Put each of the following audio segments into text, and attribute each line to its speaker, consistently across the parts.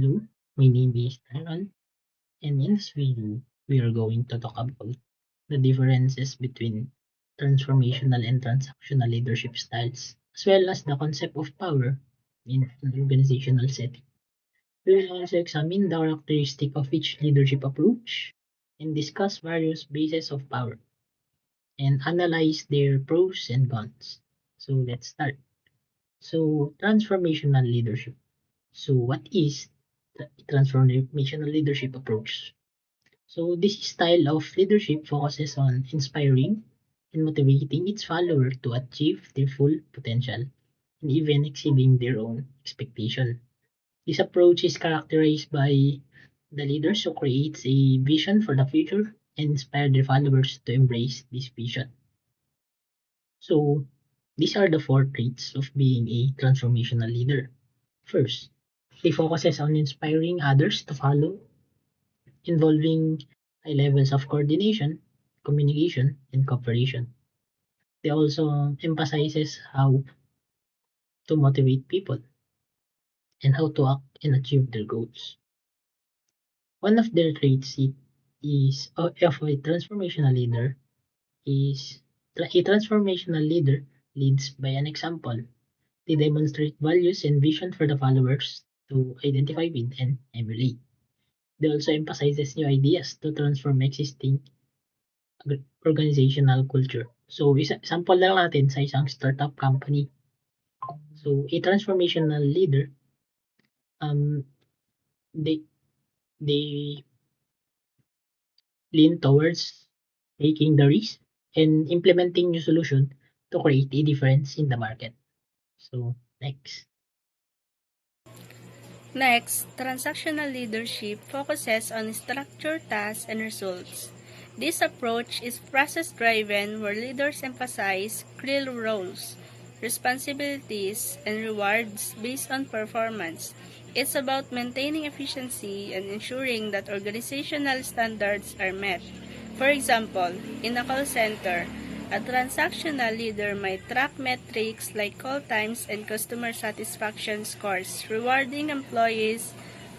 Speaker 1: Hello, my name is Aaron, and in this video, we are going to talk about the differences between transformational and transactional leadership styles, as well as the concept of power in an organizational setting. We will also examine the characteristic of each leadership approach and discuss various bases of power and analyze their pros and cons. So let's start. So transformational leadership. So what is the transformational leadership approach? So this style of leadership focuses on inspiring and motivating its followers to achieve their full potential and even exceeding their own expectation. This approach is characterized by the leaders who creates a vision for the future and inspire their followers to embrace this vision. So these are the four traits of being a transformational leader. First, they focuses on inspiring others to follow, involving high levels of coordination, communication, and cooperation. They also emphasizes how to motivate people and how to act and achieve their goals. One of their traits is of a transformational leader is a transformational leader leads by an example. They demonstrate values and vision for the followers to identify with and emulate. They also emphasizes new ideas to transform existing organizational culture. So, example lang natin sa isang startup company. So, a transformational leader, um, they they lean towards taking the risk and implementing new solution to create a difference in the market. So, next.
Speaker 2: Next, transactional leadership focuses on structured tasks and results. This approach is process-driven where leaders emphasize clear roles, responsibilities, and rewards based on performance. It's about maintaining efficiency and ensuring that organizational standards are met. For example, in a call center, a transactional leader might track metrics like call times and customer satisfaction scores, rewarding employees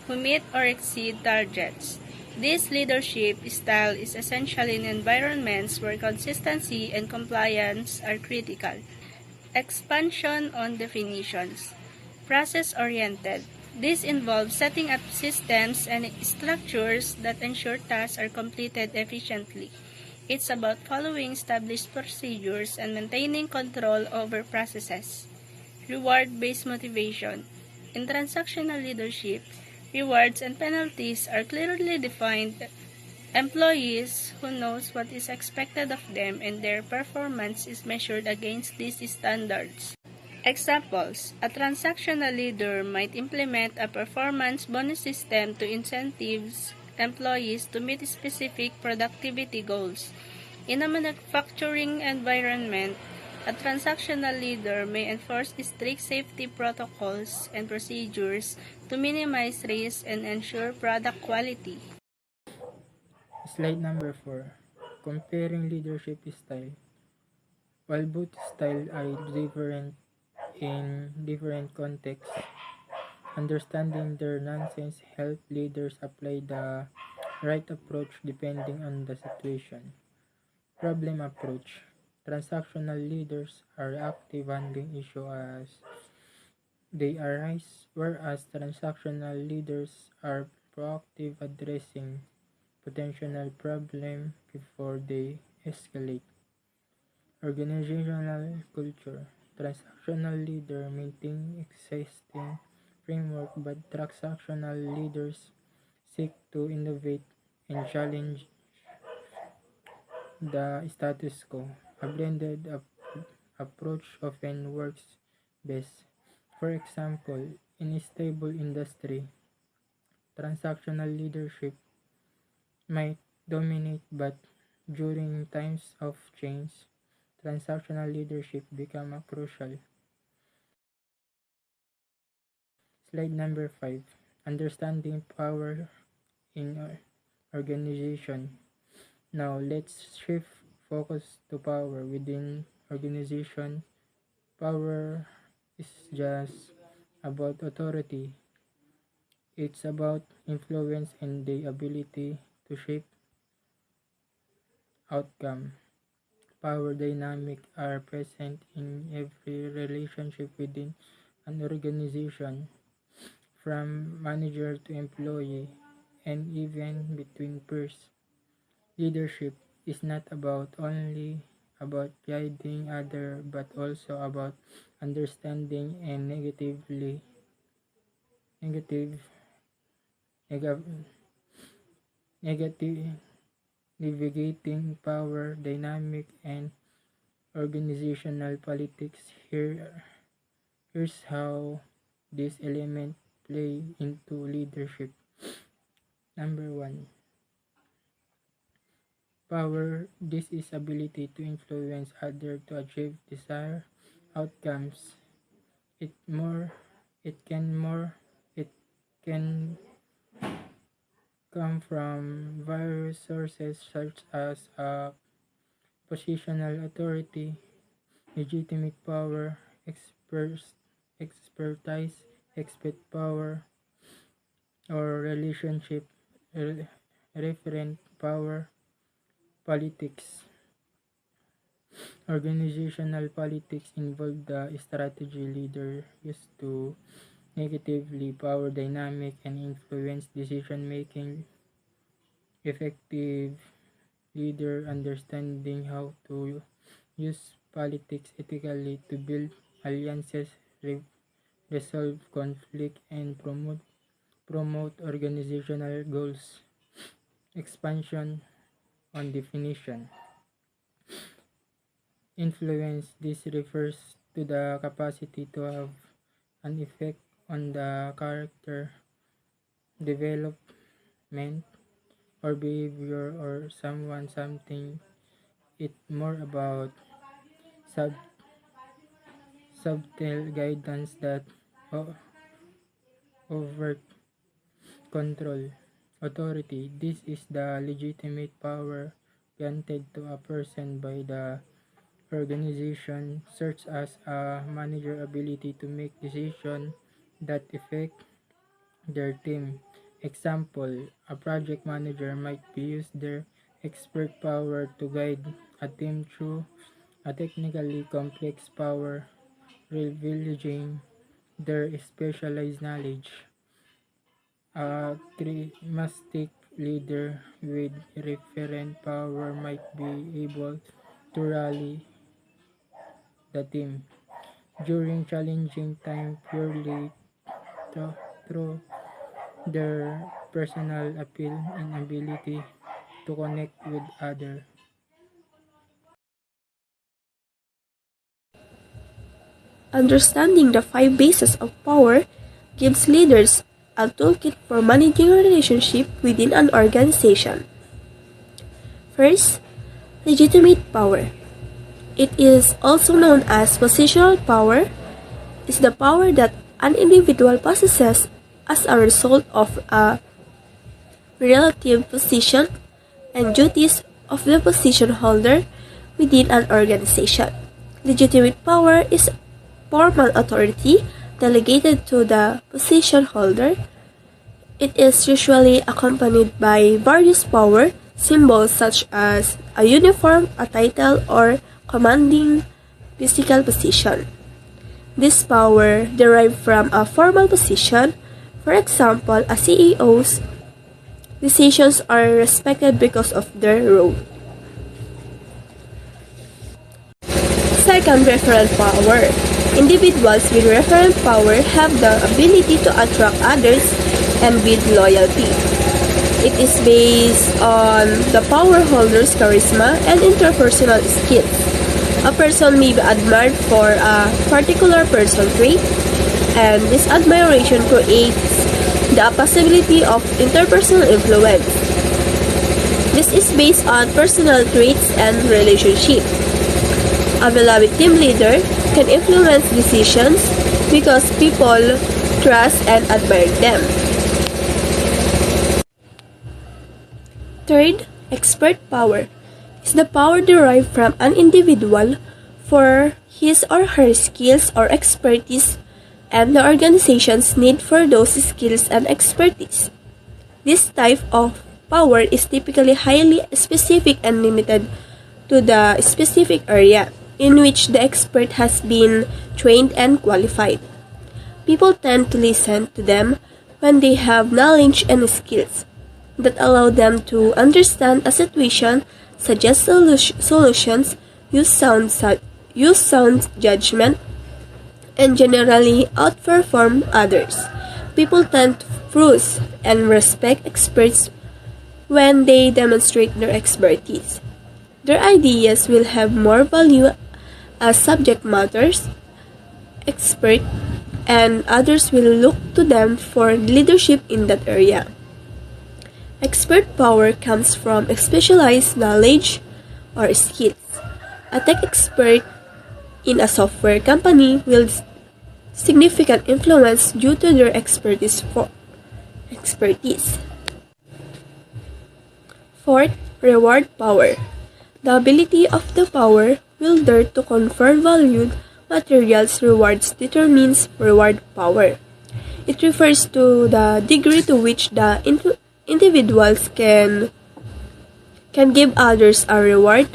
Speaker 2: who meet or exceed targets. This leadership style is essential in environments where consistency and compliance are critical. Expansion on definitions. Process-oriented. This involves setting up systems and structures that ensure tasks are completed efficiently. It's about following established procedures and maintaining control over processes. Reward-based motivation. In transactional leadership, rewards and penalties are clearly defined. Employees who knows what is expected of them and their performance is measured against these standards. Examples: a transactional leader might implement a performance bonus system to incentives employees to meet specific productivity goals. In a manufacturing environment, a transactional leader may enforce strict safety protocols and procedures to minimize risk and ensure product quality.
Speaker 3: Slide number 4. Comparing leadership style. While both styles are different in different contexts, understanding their nonsense help leaders apply the right approach depending on the situation. Problem approach. Transactional leaders are active handling issues as they arise, whereas transactional leaders are proactive addressing potential problem before they escalate. Organizational culture. Transactional leader maintain existing framework but transactional leaders seek to innovate and challenge the status quo. A blended approach often works best. For example, in a stable industry, transactional leadership might dominate, but during times of change, transactional leadership become a crucial. Slide number 5. Understanding power in organization. Now let's shift focus to power within organization. Power is just about authority. It's about influence and the ability to shape outcome. Power dynamics are present in every relationship within an organization, from manager to employee, and even between peers. Leadership is not about only about guiding others but also about understanding and negative neg- negative navigating power dynamic and organizational politics. Here's how these elements play into leadership. Number one, power. This is ability to influence others to achieve desired outcomes. It more it can come from various sources such as positional authority, legitimate power, expertise, expert power, or relationship referent power. Politics. Organizational politics involve the strategy leader used to negatively power dynamic and influence decision making. Effective leader understanding how to use politics ethically to build alliances, resolve conflict, and promote organizational goals. Expansion on definition. Influence. This refers to the capacity to have an effect on the character, development, or behavior or someone something. It more about sub subtle guidance that o- overt control. Authority. This is the legitimate power granted to a person by the organization, such as a manager ability to make decisions that affect their team. Example, a project manager might use their expert power to guide a team through a technically complex power, privileging their specialized knowledge. A charismatic leader with referent power might be able to rally the team during challenging time purely to, through their personal appeal and ability to connect with others.
Speaker 4: Understanding the five bases of power gives leaders a toolkit for managing relationships within an organization. First, legitimate power. It is also known as positional power, is the power that an individual possesses as a result of a relative position and duties of the position holder within an organization. Legitimate power is formal authority delegated to the position holder. It is usually accompanied by various power symbols such as a uniform, a title, or commanding physical position. This power derived from a formal position. For example, a CEO's decisions are respected because of their role. Second, referral power. Individuals with referral power have the ability to attract others and build loyalty. It is based on the power holder's charisma and interpersonal skills. A person may be admired for a particular person trait, and this admiration creates the possibility of interpersonal influence. This is based on personal traits and relationships. A beloved team leader can influence decisions because people trust and admire them. Third, expert power is the power derived from an individual for his or her skills or expertise and the organization's need for those skills and expertise. This type of power is typically highly specific and limited to the specific area in which the expert has been trained and qualified. People tend to listen to them when they have knowledge and skills that allow them to understand a situation, suggest solutions, use sound judgment, and generally outperform others. People tend to trust and respect experts when they demonstrate their expertise. Their ideas will have more value as subject matters expert, and others will look to them for leadership in that area. Expert power comes from specialized knowledge or skills. A tech expert in a software company will significant influence due to their expertise. Fourth, reward power. The ability of the power wielder to confer valued materials rewards determines reward power. It refers to the degree to which the individuals can give others a reward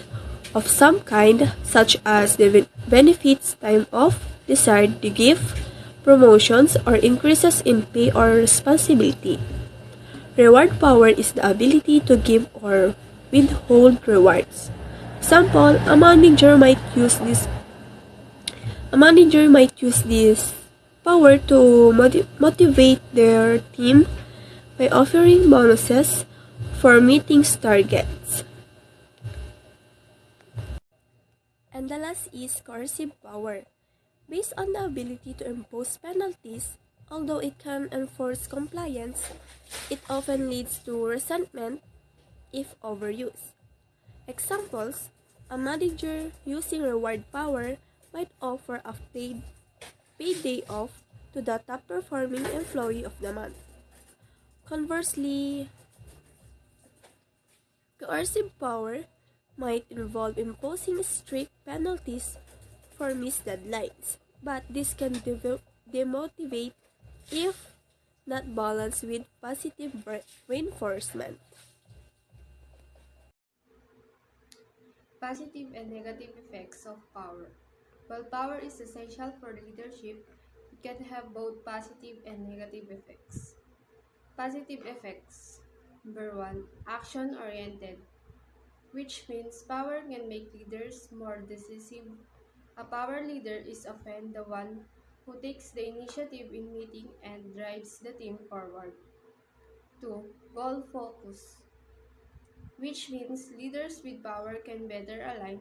Speaker 4: of some kind, such as the benefits, time off, desired to give, promotions, or increases in pay or responsibility. Reward power is the ability to give or withhold rewards. Example, a manager might use this power to motivate their team by offering bonuses for meeting targets. And the last is coercive power. Based on the ability to impose penalties, although it can enforce compliance, it often leads to resentment if overused. Examples: a manager using reward power might offer a paid day off to the top performing employee of the month. Conversely, coercive power might involve imposing strict penalties for missed deadlines, but this can demotivate if not balanced with positive reinforcement.
Speaker 5: Positive and negative effects of power. While power is essential for leadership, it can have both positive and negative effects. Positive effects. Number 1. Action oriented, which means power can make leaders more decisive. A power leader is often the one who takes the initiative in meeting and drives the team forward. 2. Goal focus, which means leaders with power can better align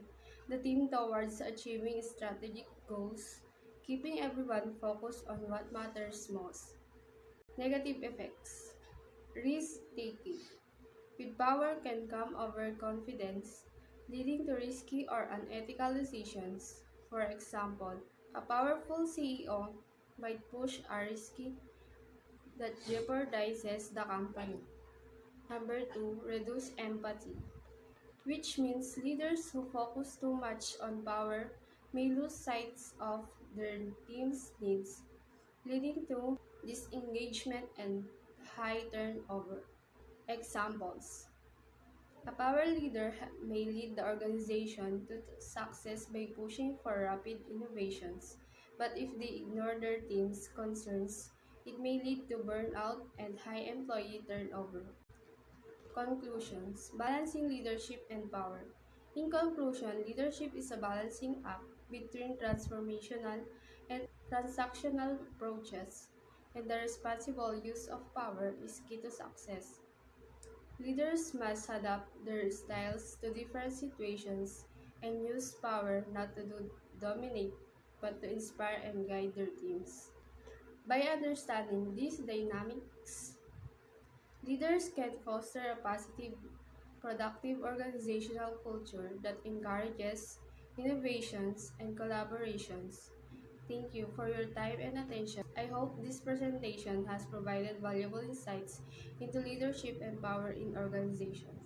Speaker 5: the team towards achieving strategic goals, keeping everyone focused on what matters most. Negative effects. Risk taking. With power can come overconfidence, leading to risky or unethical decisions. For example, a powerful CEO might push a risky that jeopardizes the company. Number 2, reduce empathy, which means leaders who focus too much on power may lose sight of their team's needs, leading to disengagement and high turnover. Examples: a power leader may lead the organization to success by pushing for rapid innovations, but if they ignore their team's concerns, it may lead to burnout and high employee turnover. Conclusions. Balancing leadership and power. In conclusion, leadership is a balancing act between transformational and transactional approaches, and the responsible use of power is key to success. Leaders must adapt their styles to different situations and use power not to dominate but to inspire and guide their teams. By understanding these dynamics, leaders can foster a positive, productive organizational culture that encourages innovations and collaborations. Thank you for your time and attention. I hope this presentation has provided valuable insights into leadership and power in organizations.